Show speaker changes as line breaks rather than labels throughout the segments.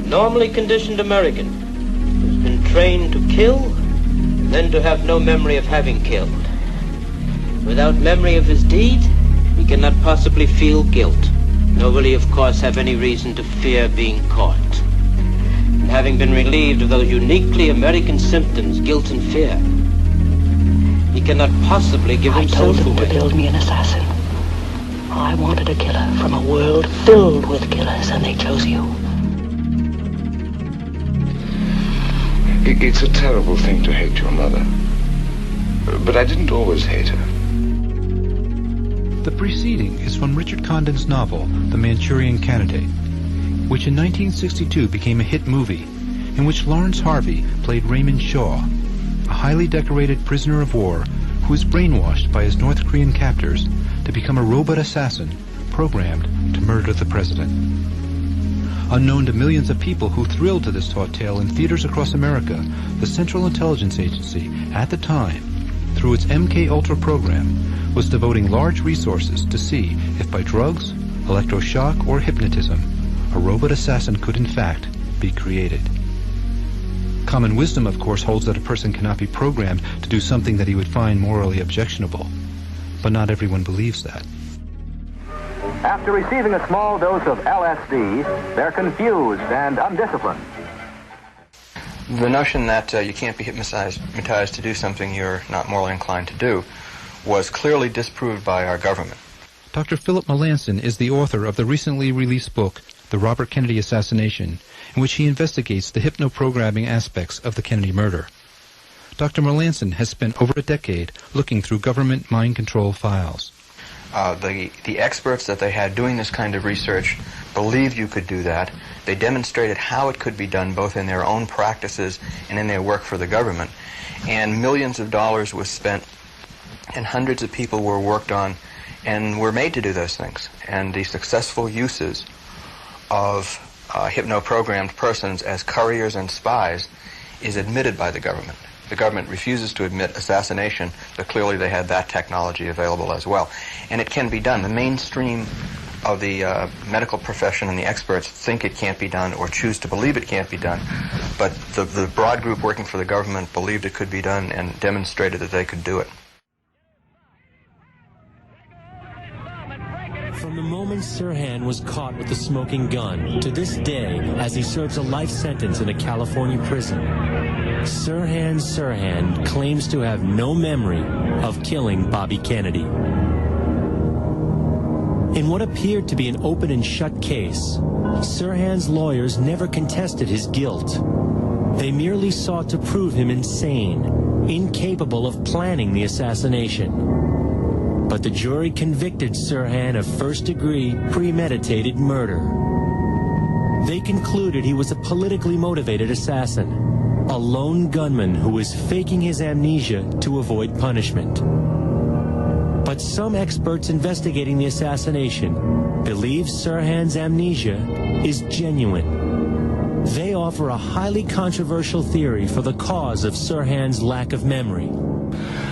normally conditioned American who's been trained to kill and then to have no memory of having killed. Without memory of his deed, he cannot possibly feel guilt, nor will he, of course, have any reason to fear being caught. And having been relieved of those uniquely American symptoms, guilt and fear, he cannot possibly give himself away.
I told them to build me an assassin. I wanted a killer from a world filled with killers, and they chose you.
It's a terrible thing to hate your mother. But I didn't always hate her.
The preceding is from Richard Condon's novel, The Manchurian Candidate, which in 1962 became a hit movie, in which Lawrence Harvey played Raymond Shaw, a highly decorated prisoner of war who is brainwashed by his North Korean captors to become a robot assassin programmed to murder the president. Unknown to millions of people who thrilled to this taut tale in theaters across America, the Central Intelligence Agency, at the time, through its MK-Ultra program, was devoting large resources to see if by drugs, electroshock, or hypnotism, a robot assassin could in fact be created. Common wisdom, of course, holds that a person cannot be programmed to do something that he would find morally objectionable. But not everyone believes that.
After receiving a small dose of LSD, they're confused and undisciplined.
The notion that you can't be hypnotized to do something you're not morally inclined to do was clearly disproved by our government.
Dr. Philip Melanson is the author of the recently released book, The Robert Kennedy Assassination, in which he investigates the hypnoprogramming aspects of the Kennedy murder. Dr. Melanson has spent over a decade looking through government mind control files.
The experts that they had doing this kind of research believed you could do that. They demonstrated how it could be done both in their own practices and in their work for the government. And millions of dollars was spent and hundreds of people were worked on and were made to do those things. And the successful uses of hypno-programmed persons as couriers and spies is admitted by the government. The government refuses to admit assassination, but clearly they had that technology available as well. And it can be done. The mainstream of the medical profession and the experts think it can't be done or choose to believe it can't be done. But the broad group working for the government believed it could be done and demonstrated that they could do it.
From the moment Sirhan was caught with the smoking gun to this day, as he serves a life sentence in a California prison, Sirhan Sirhan claims to have no memory of killing Bobby Kennedy. In what appeared to be an open and shut case, Sirhan's lawyers never contested his guilt. They merely sought to prove him insane, incapable of planning the assassination. But the jury convicted Sirhan of first-degree premeditated murder. They concluded he was a politically motivated assassin, a lone gunman who was faking his amnesia to avoid punishment. But some experts investigating the assassination believe Sirhan's amnesia is genuine. They offer a highly controversial theory for the cause of Sirhan's lack of memory.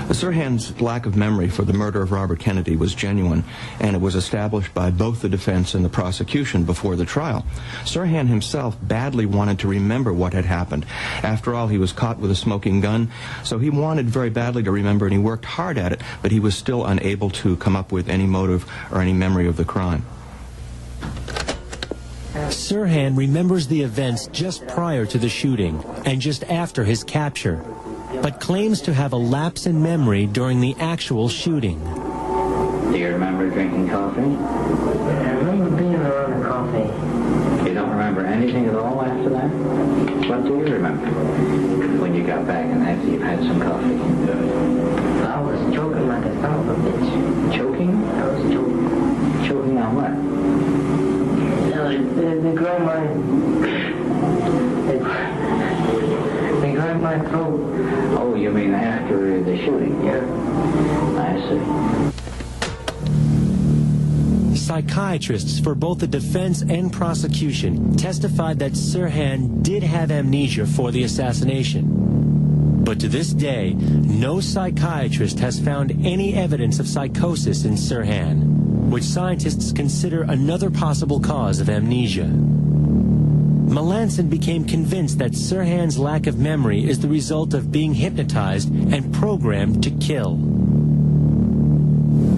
Sirhan's lack of memory for the murder of Robert Kennedy was genuine, and it was established by both the defense and the prosecution before the trial. Sirhan himself badly wanted to remember what had happened. After all, he was caught with a smoking gun, so he wanted very badly to remember, and he worked hard at it, but he was still unable to come up with any motive or any memory of the crime.
Sirhan remembers the events just prior to the shooting and just after his capture, but claims to have a lapse in memory during the actual shooting.
Do you remember drinking coffee?
I remember being around the coffee.
You don't remember anything at all after that? What do you remember when you got back and after you've had some coffee?
I was choking like a son of a bitch.
Choking?
I was choking.
Choking on what?
They grabbed my throat.
Oh, you mean after the shooting?
Yeah.
I see.
Psychiatrists for both the defense and prosecution testified that Sirhan did have amnesia for the assassination. But to this day, no psychiatrist has found any evidence of psychosis in Sirhan, which scientists consider another possible cause of amnesia. Melanson became convinced that Sirhan's lack of memory is the result of being hypnotized and programmed to kill.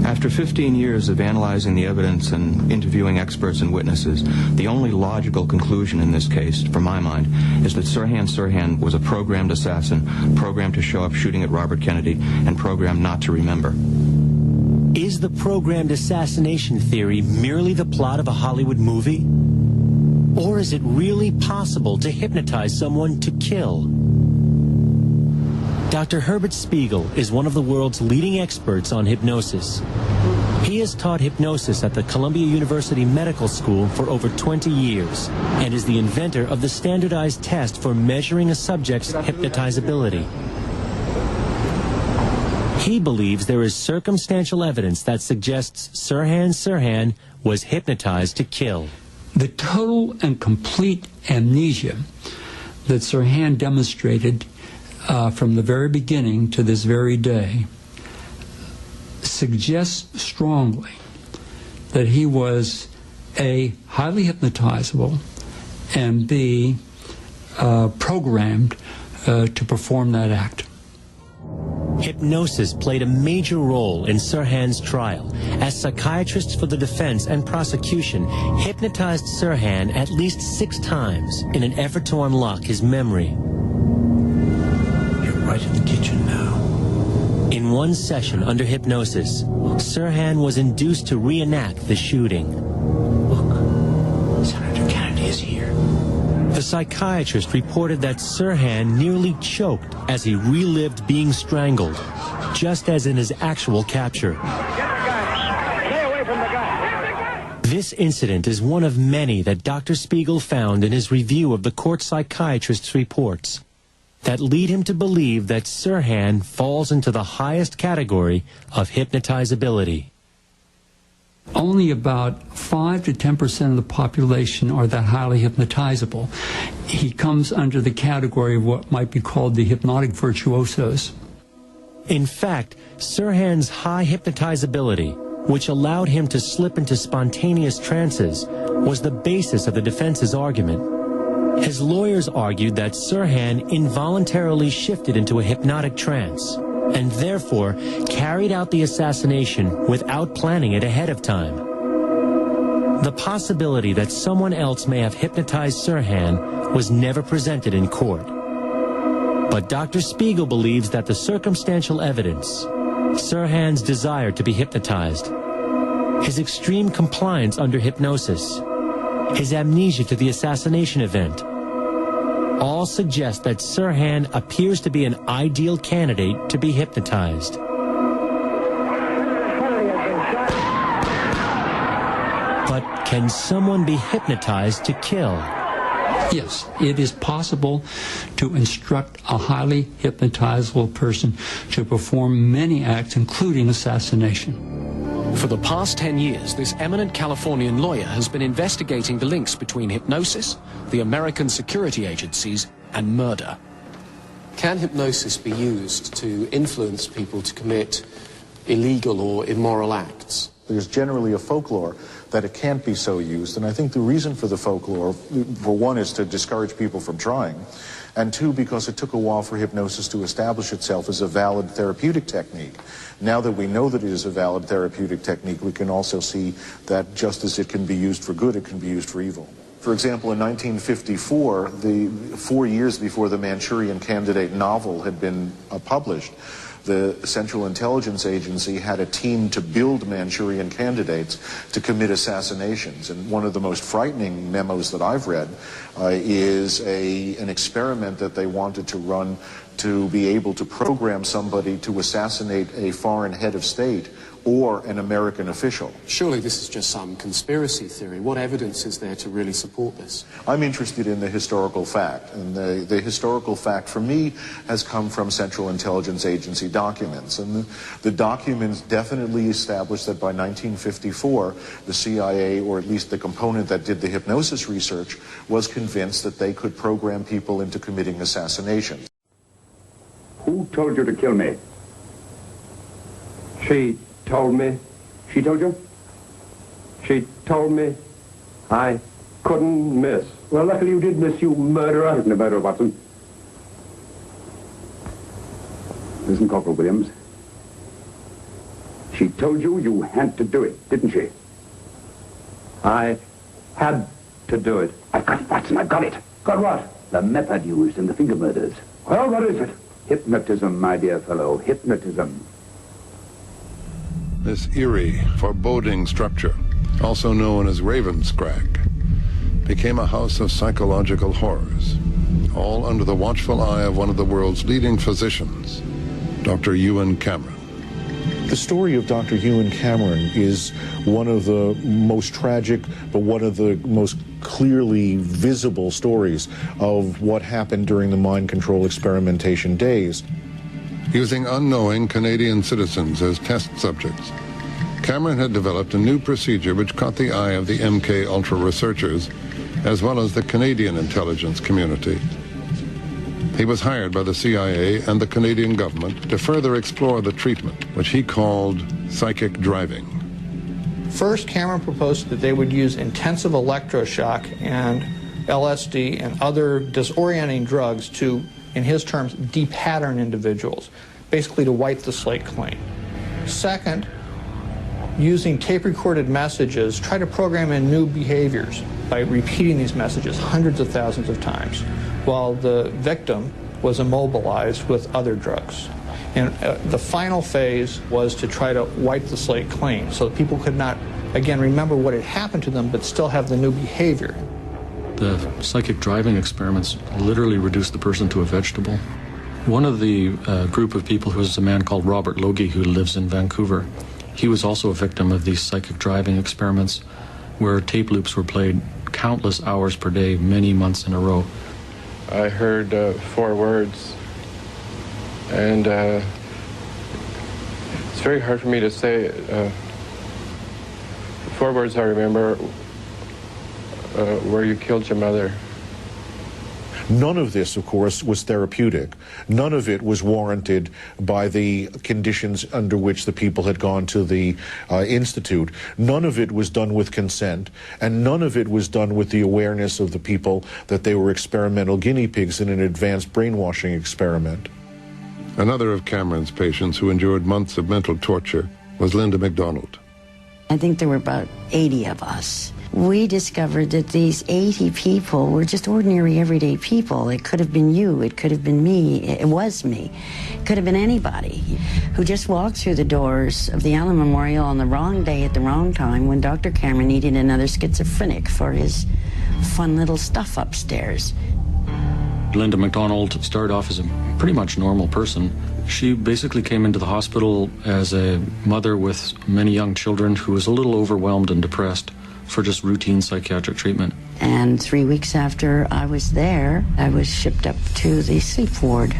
After 15 years of analyzing the evidence and interviewing experts and witnesses, the only logical conclusion in this case, from my mind, is that Sirhan Sirhan was a programmed assassin, programmed to show up shooting at Robert Kennedy, and programmed not to remember.
Is the programmed assassination theory merely the plot of a Hollywood movie? Or is it really possible to hypnotize someone to kill? Dr. Herbert Spiegel is one of the world's leading experts on hypnosis. He has taught hypnosis at the Columbia University Medical School for over 20 years and is the inventor of the standardized test for measuring a subject's hypnotizability. He believes there is circumstantial evidence that suggests Sirhan Sirhan was hypnotized to kill.
The total and complete amnesia that Sirhan demonstrated from the very beginning to this very day suggests strongly that he was A, highly hypnotizable, and B, programmed to perform that act.
Hypnosis played a major role in Sirhan's trial, as psychiatrists for the defense and prosecution hypnotized Sirhan at least 6 times in an effort to unlock his memory.
You're right in the kitchen now.
In one session under hypnosis, Sirhan was induced to reenact the shooting.
Look, Senator Kennedy is here.
The psychiatrist reported that Sirhan nearly choked as he relived being strangled, just as in his actual capture.
Stay away from the gun.
This incident is one of many that Dr. Spiegel found in his review of the court psychiatrist's reports that lead him to believe that Sirhan falls into the highest category of hypnotizability.
Only about 5 to 10% of the population are that highly hypnotizable. He comes under the category of what might be called the hypnotic virtuosos.
In fact, Sirhan's high hypnotizability, which allowed him to slip into spontaneous trances, was the basis of the defense's argument. His lawyers argued that Sirhan involuntarily shifted into a hypnotic trance and therefore carried out the assassination without planning it ahead of time. The possibility that someone else may have hypnotized Sirhan was never presented in court. But Dr. Spiegel believes that the circumstantial evidence, Sirhan's desire to be hypnotized, his extreme compliance under hypnosis, his amnesia to the assassination event, all suggest that Sirhan appears to be an ideal candidate to be hypnotized. But can someone be hypnotized to kill?
Yes, it is possible to instruct a highly hypnotizable person to perform many acts, including assassination.
For the past 10 years, this eminent Californian lawyer has been investigating the links between hypnosis, the American security agencies, and murder.
Can hypnosis be used to influence people to commit illegal or immoral acts?
There's generally a folklore that it can't be so used, and I think the reason for the folklore, for one, is to discourage people from trying, and two, because it took a while for hypnosis to establish itself as a valid therapeutic technique. Now that we know that it is a valid therapeutic technique, we can also see that just as it can be used for good, it can be used for evil. For example, in 1954, 4 years before the Manchurian Candidate novel had been published, the Central Intelligence Agency had a team to build Manchurian candidates to commit assassinations. And one of the most frightening memos that I've read is an experiment that they wanted to run to be able to program somebody to assassinate a foreign head of state or an American official.
Surely this is just some conspiracy theory. What evidence is there to really support this?
I'm interested in the historical fact, and the historical fact for me has come from Central Intelligence Agency documents. And the documents definitely established that by 1954, the CIA, or at least the component that did the hypnosis research, was convinced that they could program people into committing assassinations.
Who told you to kill me? She told me. She told you? She told me I couldn't miss.
Well, luckily you did miss, you murderer.
Isn't a murderer, Watson. Listen, Corporal Williams. She told you you had to do it, didn't she?
I had to do it.
I've got it, Watson, I've got it.
Got what?
The method used in the finger murders.
Well, what is it?
Hypnotism, my dear fellow, hypnotism.
This eerie, foreboding structure, also known as Ravenscrag, became a house of psychological horrors, all under the watchful eye of one of the world's leading physicians, Dr. Ewan Cameron.
The story of Dr. Ewan Cameron is one of the most tragic, but one of the most clearly visible stories of what happened during the mind control experimentation days.
Using unknowing Canadian citizens as test subjects, Cameron had developed a new procedure which caught the eye of the MK Ultra researchers, as well as the Canadian intelligence community. He was hired by the CIA and the Canadian government to further explore the treatment, which he called psychic driving.
First, Cameron proposed that they would use intensive electroshock and LSD and other disorienting drugs to, in his terms, de-pattern individuals, basically to wipe the slate clean. Second, using tape-recorded messages, try to program in new behaviors by repeating these messages hundreds of thousands of times, while the victim was immobilized with other drugs. And the final phase was to try to wipe the slate clean so that people could not, again, remember what had happened to them, but still have the new behavior.
The psychic driving experiments literally reduced the person to a vegetable. One of the group of people who was a man called Robert Logie, who lives in Vancouver. He was also a victim of these psychic driving experiments where tape loops were played countless hours per day, many months in a row.
I heard 4 words, and it's very hard for me to say. 4 words I remember where you killed your mother.
None of this, of course, was therapeutic. None of it was warranted by the conditions under which the people had gone to the institute. None of it was done with consent, and none of it was done with the awareness of the people that they were experimental guinea pigs in an advanced brainwashing experiment.
Another of Cameron's patients who endured months of mental torture was Linda MacDonald.
I think there were about 80 of us. We discovered that these 80 people were just ordinary, everyday people. It could have been you, it could have been me, it was me. It could have been anybody who just walked through the doors of the Allen Memorial on the wrong day at the wrong time when Dr. Cameron needed another schizophrenic for his fun little stuff upstairs.
Linda MacDonald started off as a pretty much normal person. She basically came into the hospital as a mother with many young children who was a little overwhelmed and depressed for just routine psychiatric treatment.
And 3 weeks after I was there, I was shipped up to the sleep ward.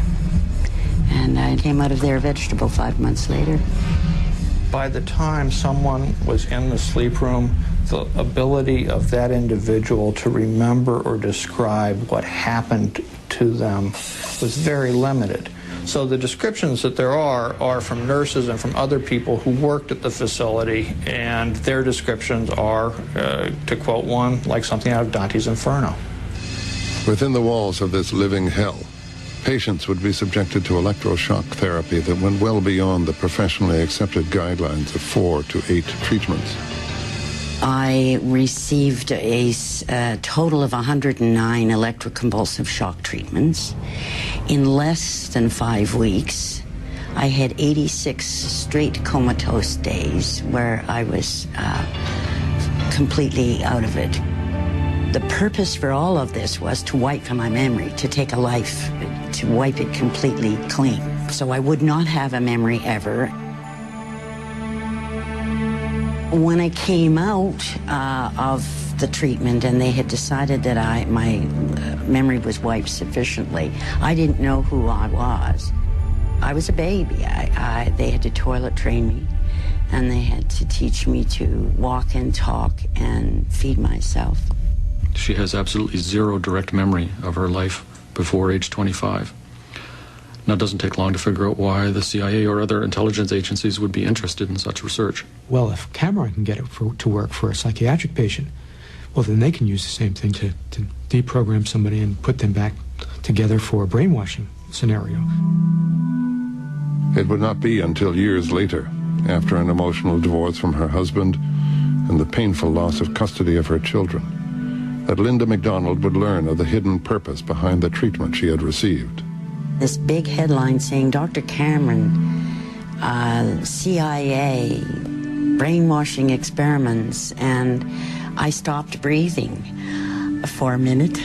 And I came out of there a vegetable 5 months later.
By the time someone was in the sleep room, the ability of that individual to remember or describe what happened to them was very limited. So the descriptions that there are from nurses and from other people who worked at the facility, and their descriptions are, to quote one, like something out of Dante's Inferno.
Within the walls of this living hell, patients would be subjected to electroshock therapy that went well beyond the professionally accepted guidelines of 4 to 8 treatments.
I received a total of 109 electroconvulsive shock treatments. In less than 5 weeks, I had 86 straight comatose days where I was completely out of it. The purpose for all of this was to wipe my memory, to take a life, to wipe it completely clean. So I would not have a memory ever. When I came out of the treatment and they had decided that my memory was wiped sufficiently, I didn't know who I was. I was a baby. They had to toilet train me, and they had to teach me to walk and talk and feed myself.
She has absolutely zero direct memory of her life before age 25. Now, it doesn't take long to figure out why the CIA or other intelligence agencies would be interested in such research.
Well, if Cameron can get it to work for a psychiatric patient, well, then they can use the same thing to deprogram somebody and put them back together for a brainwashing scenario.
It would not be until years later, after an emotional divorce from her husband and the painful loss of custody of her children, that Linda McDonald would learn of the hidden purpose behind the treatment she had received.
This big headline saying, Dr. Cameron, CIA, brainwashing experiments, and I stopped breathing for a minute.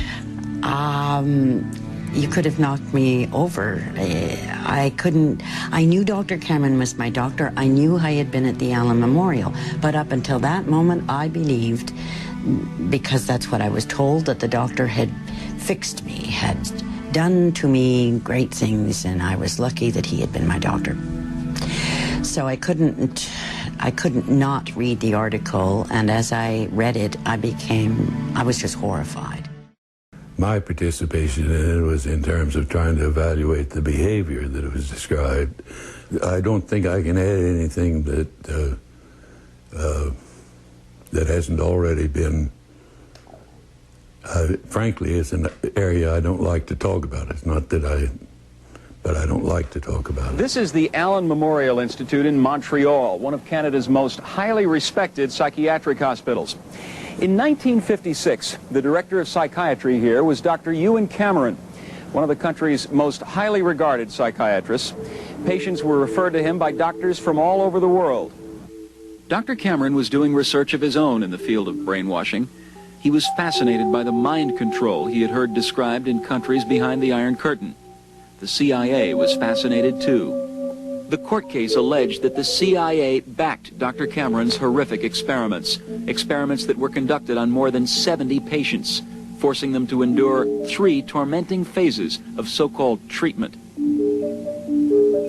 You could have knocked me over. I knew Dr. Cameron was my doctor. I knew I had been at the Allen Memorial. But up until that moment, I believed, because that's what I was told, that the doctor had fixed me, had done to me great things, and I was lucky that he had been my doctor. So I couldn't not read the article, and as I read it, I was just horrified.
My participation in it was in terms of trying to evaluate the behavior that was described. I don't think I can add anything that that hasn't already been. Frankly, it's an area I don't like to talk about. It's not that but I don't like to talk about it.
This is the Allen Memorial Institute in Montreal, one of Canada's most highly respected psychiatric hospitals. In 1956, the director of psychiatry here was Dr. Ewan Cameron, one of the country's most highly regarded psychiatrists. Patients were referred to him by doctors from all over the world. Dr. Cameron was doing research of his own in the field of brainwashing. He was fascinated by the mind control he had heard described in countries behind the Iron Curtain. The CIA was fascinated too. The court case alleged that the CIA backed Dr. Cameron's horrific experiments that were conducted on more than 70 patients, forcing them to endure 3 tormenting phases of so-called treatment.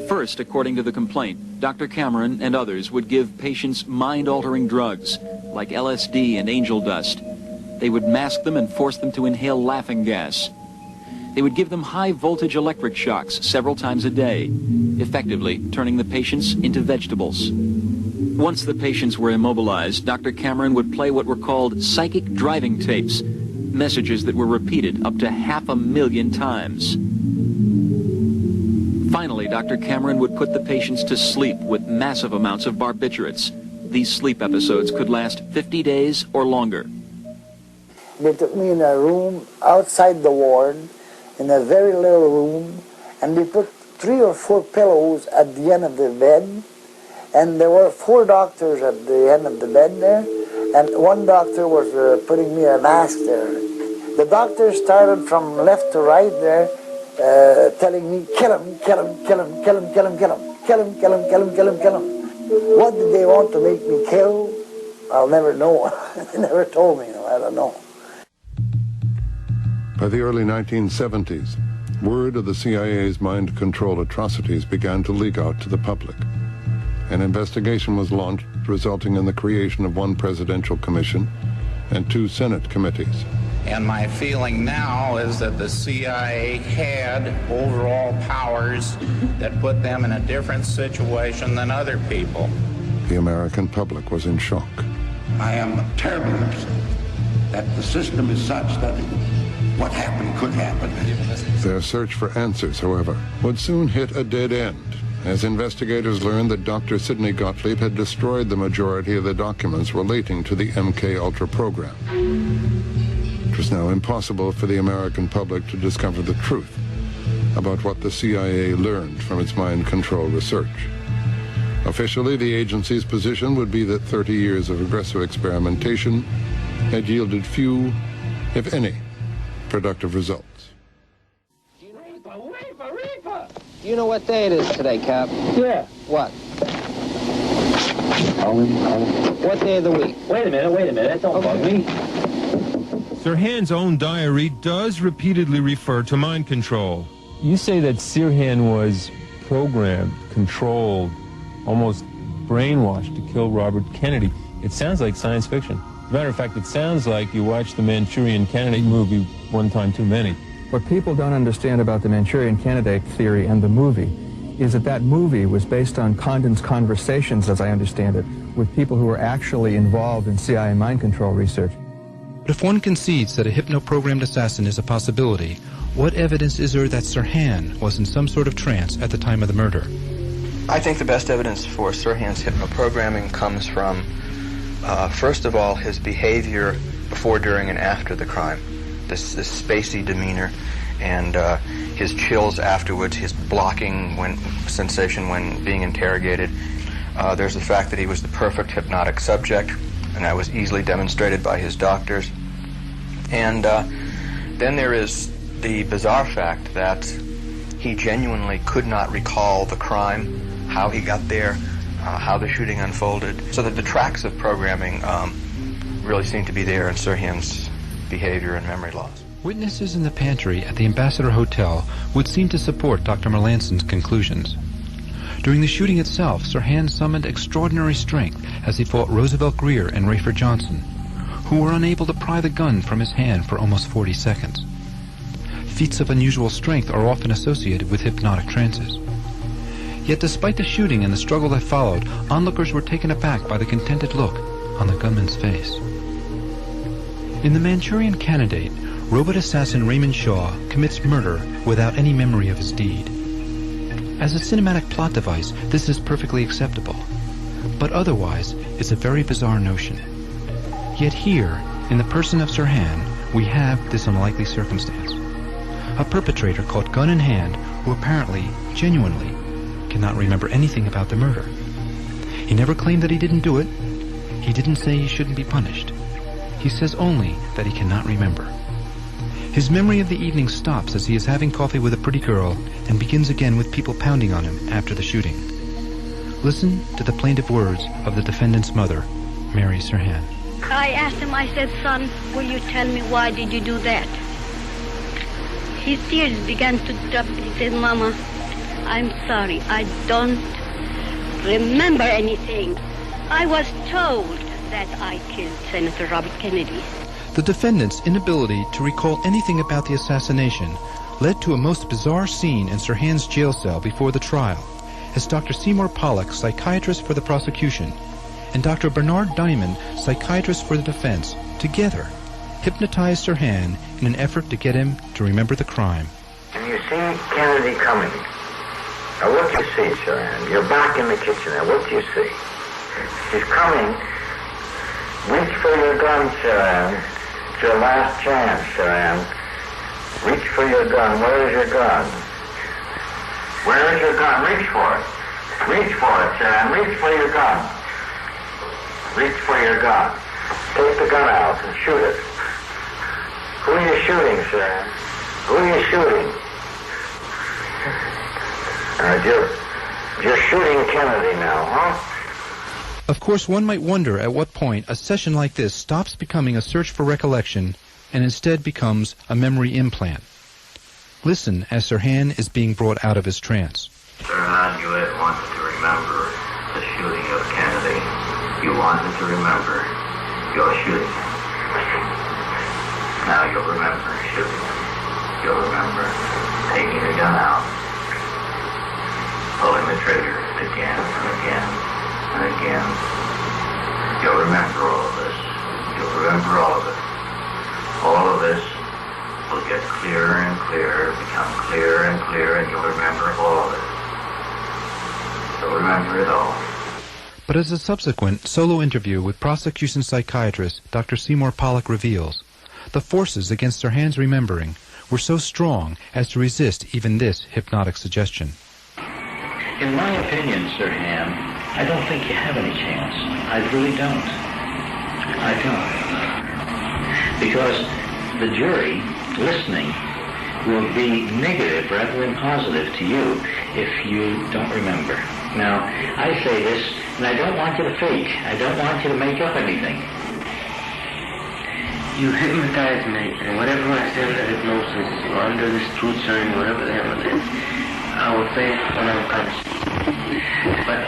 First, according to the complaint, Dr. Cameron and others would give patients mind-altering drugs like LSD and angel dust. They would mask them and force them to inhale laughing gas. They would give them high-voltage electric shocks several times a day, effectively turning the patients into vegetables. Once the patients were immobilized, Dr. Cameron would play what were called psychic driving tapes, messages that were repeated up to 500,000 times. Finally, Dr. Cameron would put the patients to sleep with massive amounts of barbiturates. These sleep episodes could last 50 days or longer.
They took me in a room outside the ward, in a very little room, and they put 3 or 4 pillows at the end of the bed, and there were 4 doctors at the end of the bed there, and one doctor was putting me a mask there. The doctor started from left to right there, telling me, kill him, kill him, kill him, kill him, kill him, kill him, kill him, kill him, kill him, kill him, kill him. What did they want to make me kill? I'll never know. They never told me, I don't know.
By the early 1970s, word of the CIA's mind control atrocities began to leak out to the public. An investigation was launched, resulting in the creation of 1 presidential commission and 2 Senate committees.
And my feeling now is that the CIA had overall powers that put them in a different situation than other people.
The American public was in shock.
I am terribly upset that the system is such that what happened could happen.
Their search for answers, however, would soon hit a dead end, as investigators learned that Dr. Sidney Gottlieb had destroyed the majority of the documents relating to the MK-Ultra program. It was now impossible for the American public to discover the truth about what the CIA learned from its mind control research. Officially, the agency's position would be that 30 years of aggressive experimentation had yielded few, if any, productive results.
Do you know what day it is today, Cap?
Yeah.
What? What day of the week?
Wait a minute, don't bug me.
Sirhan's own diary does repeatedly refer to mind control.
You say that Sirhan was programmed, controlled, almost brainwashed to kill Robert Kennedy. It sounds like science fiction. As a matter of fact, it sounds like you watched the Manchurian Candidate movie one time too many.
What people don't understand about the Manchurian Candidate theory and the movie is that that movie was based on Condon's conversations, as I understand it, with people who were actually involved in CIA mind control research.
But if one concedes that a hypno-programmed assassin is a possibility, what evidence is there that Sirhan was in some sort of trance at the time of the murder?
I think the best evidence for Sirhan's hypno-programming comes from, first of all, his behavior before, during, and after the crime. This spacey demeanor and his chills afterwards, his blocking sensation when being interrogated. There's the fact that he was the perfect hypnotic subject, and that was easily demonstrated by his doctors. And then there is the bizarre fact that he genuinely could not recall the crime, how he got there, how the shooting unfolded, so that the tracks of programming really seem to be there in Sirhan's behavior and memory loss.
Witnesses in the pantry at the Ambassador Hotel would seem to support Dr. Melanson's conclusions. During the shooting itself, Sirhan summoned extraordinary strength as he fought Roosevelt Greer and Rayford Johnson, who were unable to pry the gun from his hand for almost 40 seconds. Feats of unusual strength are often associated with hypnotic trances. Yet despite the shooting and the struggle that followed, onlookers were taken aback by the contented look on the gunman's face. In The Manchurian Candidate, robot assassin Raymond Shaw commits murder without any memory of his deed. As a cinematic plot device, this is perfectly acceptable, but otherwise it's a very bizarre notion. Yet here, in the person of Sirhan, we have this unlikely circumstance. A perpetrator caught gun in hand who apparently, genuinely, cannot remember anything about the murder. He never claimed that he didn't do it. He didn't say he shouldn't be punished. He says only that he cannot remember. His memory of the evening stops as he is having coffee with a pretty girl and begins again with people pounding on him after the shooting. Listen to the plaintive words of the defendant's mother, Mary Sirhan.
I asked him, I said, son, will you tell me why did you do that? His tears began to drop. He said, Mama, I'm sorry. I don't remember anything. I was told that I killed Senator Robert Kennedy.
The defendant's inability to recall anything about the assassination led to a most bizarre scene in Sirhan's jail cell before the trial, as Dr. Seymour Pollack, psychiatrist for the prosecution, and Dr. Bernard Diamond, psychiatrist for the defense, together hypnotized Sirhan in an effort to get him to remember the crime.
And you see Kennedy coming. Now what do you see, Sirhan? You're back in the kitchen. Now what do you see? He's coming. Reach for your gun, Sirhan. It's your last chance, Sirhan. Reach for your gun. Where is your gun? Where is your gun? Reach for it. Reach for it, Sirhan. Reach for your gun. Reach for your gun. Take the gun out and shoot it. Who are you shooting, Sirhan? Who are you shooting? You're shooting Kennedy now, huh?
Of course, one might wonder at what point a session like this stops becoming a search for recollection and instead becomes a memory implant. Listen as Sirhan is being brought out of his trance.
Sirhan, you had wanted to remember the shooting of Kennedy. You wanted to remember your shooting. Now you'll remember shooting him. You'll remember taking the gun out, pulling the trigger again and again and again. You'll remember all of this. You'll remember all of it. All of this will get clearer and clearer, become clearer and clearer, and you'll remember all of it. You'll remember it all.
But as a subsequent solo interview with prosecution psychiatrist Dr. Seymour Pollack reveals, the forces against Sirhan's remembering were so strong as to resist even this hypnotic suggestion.
In my opinion, Sirhan, I don't think you have any chance. I really don't. I don't. Because the jury, listening, will be negative rather than positive to you if you don't remember. Now, I say this, and I don't want you to fake. I don't want you to make up anything. You hypnotize me, and whatever I say under hypnosis, or under this truth serum, whatever the hell it is, I will say it when I'm conscious. But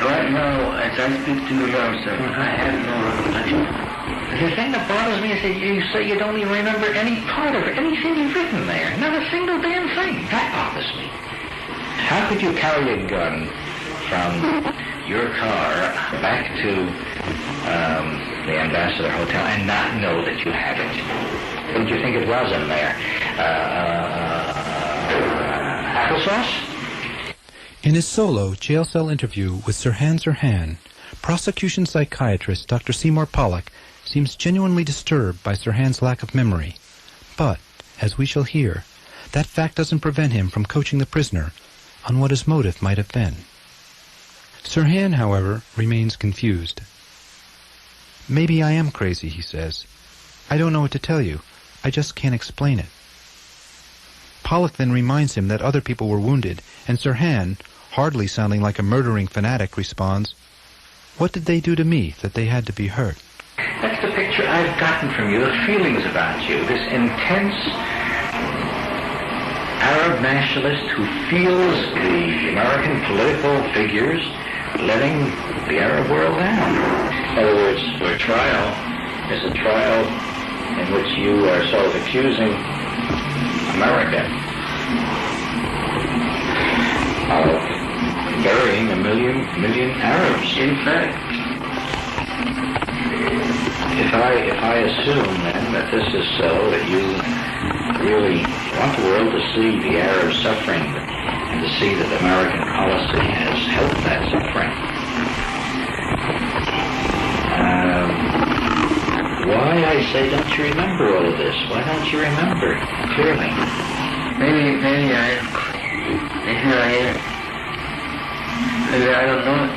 right now, as I speak to you now, sir, I have no recollection. The thing that bothers me is that you say you don't even remember any part of it, anything you've written there. Not a single damn thing. That bothers me. How could you carry a gun from your car back to the Ambassador Hotel and not know that you have it? What did you think it was in there? Applesauce?
In his solo jail cell interview with Sirhan Sirhan, prosecution psychiatrist Dr. Seymour Pollack seems genuinely disturbed by Sirhan's lack of memory. But, as we shall hear, that fact doesn't prevent him from coaching the prisoner on what his motive might have been. Sirhan, however, remains confused. Maybe I am crazy, he says. I don't know what to tell you. I just can't explain it. Pollack then reminds him that other people were wounded, and Sirhan, hardly sounding like a murdering fanatic, responds, "What did they do to me that they had to be hurt?"
That's the picture I've gotten from you, the feelings about you, this intense Arab nationalist who feels the American political figures letting the Arab world down. In other words, your trial is a trial in which you are sort of accusing America of burying a million Arabs. In fact, if I assume then that this is so, that you really want the world to see the Arabs suffering and to see that American policy has helped that suffering, why, I say, don't you remember all of this? Why don't you remember clearly?
Maybe I am. Maybe I don't know it.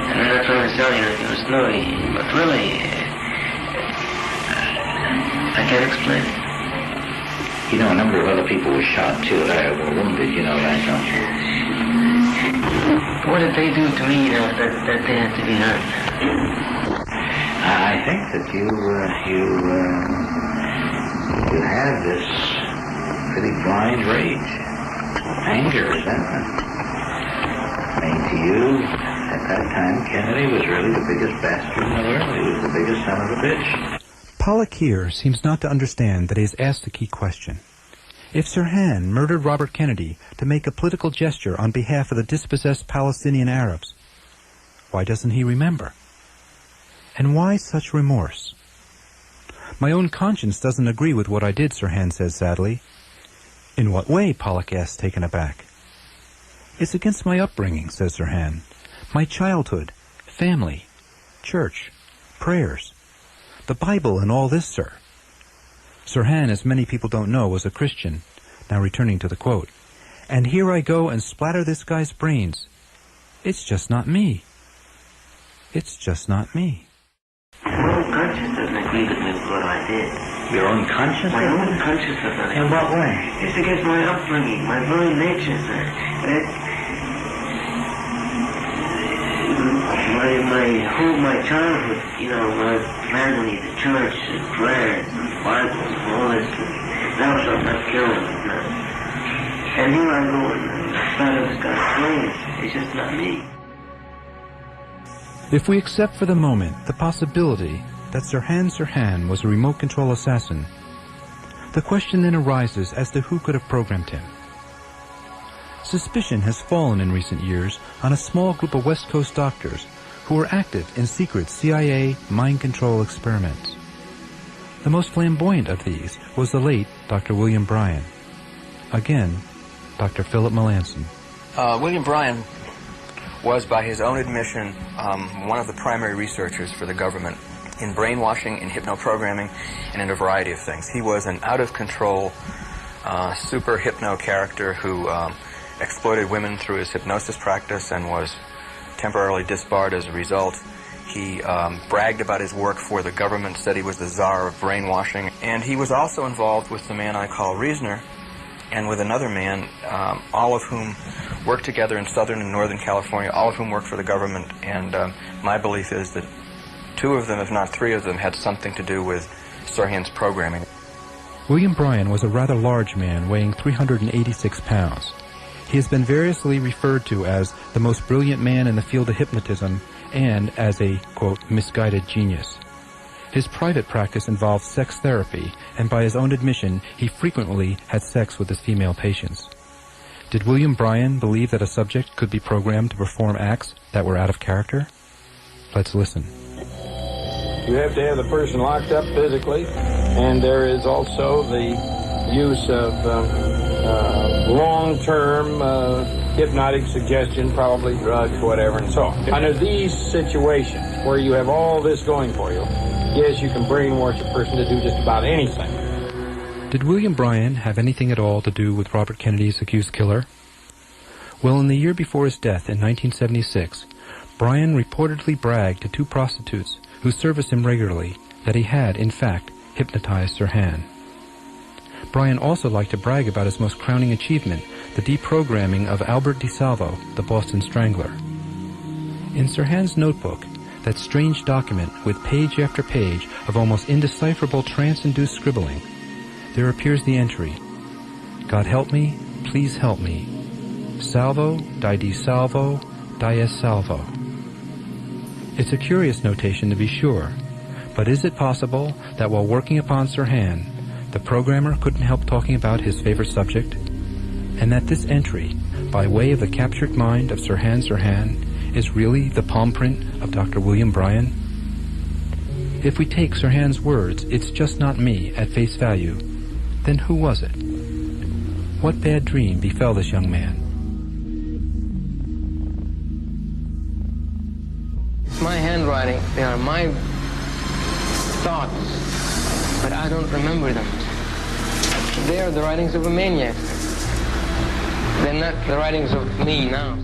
And I'm not trying to tell you that it was snowy, but really, I can't explain it.
You know, a number of other people were shot too, were wounded, you know that, don't you?
What did they do to me, that they had to be hurt?
I think that you had this pretty blind rage, anger, resentment. I mean, to you, at that time, Kennedy was really the biggest bastard in the world. He was the biggest son of a bitch.
Pollack here seems not to understand that he has asked the key question. If Sirhan murdered Robert Kennedy to make a political gesture on behalf of the dispossessed Palestinian Arabs, why doesn't he remember? And why such remorse? My own conscience doesn't agree with what I did, Sirhan says sadly. In what way? Pollack asks, taken aback. It's against my upbringing, says Sirhan. My childhood, family, church, prayers, the Bible and all this, sir. Sirhan, as many people don't know, was a Christian. Now returning to the quote. And here I go and splatter this guy's brains. It's just not me. It's just not me.
My own conscience doesn't agree with me with what I did.
Your own conscience?
My own conscience doesn't agree.
In what way?
It's against my upbringing, my very nature, sir. My childhood, you know, my family, the church, the prayers, the Bible, all this, that was not killing me. And here I go and splatter this guy's brains. It's just not me.
If we accept for the moment the possibility that Sirhan Sirhan was a remote control assassin, the question then arises as to who could have programmed him. Suspicion has fallen in recent years on a small group of West Coast doctors who were active in secret CIA mind control experiments. The most flamboyant of these was the late Dr. William Bryan. Again, Dr. Philip Melanson.
William Bryan was, by his own admission, one of the primary researchers for the government in brainwashing, in hypnoprogramming, and in a variety of things. He was an out-of-control super hypno character who exploited women through his hypnosis practice and was temporarily disbarred as a result. He bragged about his work for the government, said he was the czar of brainwashing, and he was also involved with the man I call Reasoner and with another man, all of whom worked together in Southern and Northern California, all of whom worked for the government, and my belief is that two of them, if not three of them, had something to do with Sirhan's programming.
William Bryan was a rather large man weighing 386 pounds. He has been variously referred to as the most brilliant man in the field of hypnotism and as a, quote, misguided genius. His private practice involved sex therapy, and by his own admission, he frequently had sex with his female patients. Did William Bryan believe that a subject could be programmed to perform acts that were out of character? Let's listen.
You have to have the person locked up physically, and there is also the use of long-term hypnotic suggestion, probably drugs, whatever, and so on. Under these situations where you have all this going for you, yes, you can brainwash a person to do just about anything.
Did William Bryan have anything at all to do with Robert Kennedy's accused killer? Well, in the year before his death in 1976, Bryan reportedly bragged to two prostitutes who serviced him regularly that he had, in fact, hypnotized Sirhan. Bryan also liked to brag about his most crowning achievement, the deprogramming of Albert DeSalvo, the Boston Strangler. In Sirhan's notebook, that strange document with page after page of almost indecipherable trance-induced scribbling, there appears the entry, "God help me, please help me. Salvo, di salvo, dies salvo." It's a curious notation to be sure, but is it possible that while working upon Sirhan, the programmer couldn't help talking about his favorite subject? And that this entry, by way of the captured mind of Sirhan Sirhan, is really the palm print of Dr. William Bryan? If we take Sirhan's words, "It's just not me," at face value, then who was it? What bad dream befell this young man?
It's my handwriting. They are my thoughts, but I don't remember them. They are the writings of a maniac. They're not the writings of me now.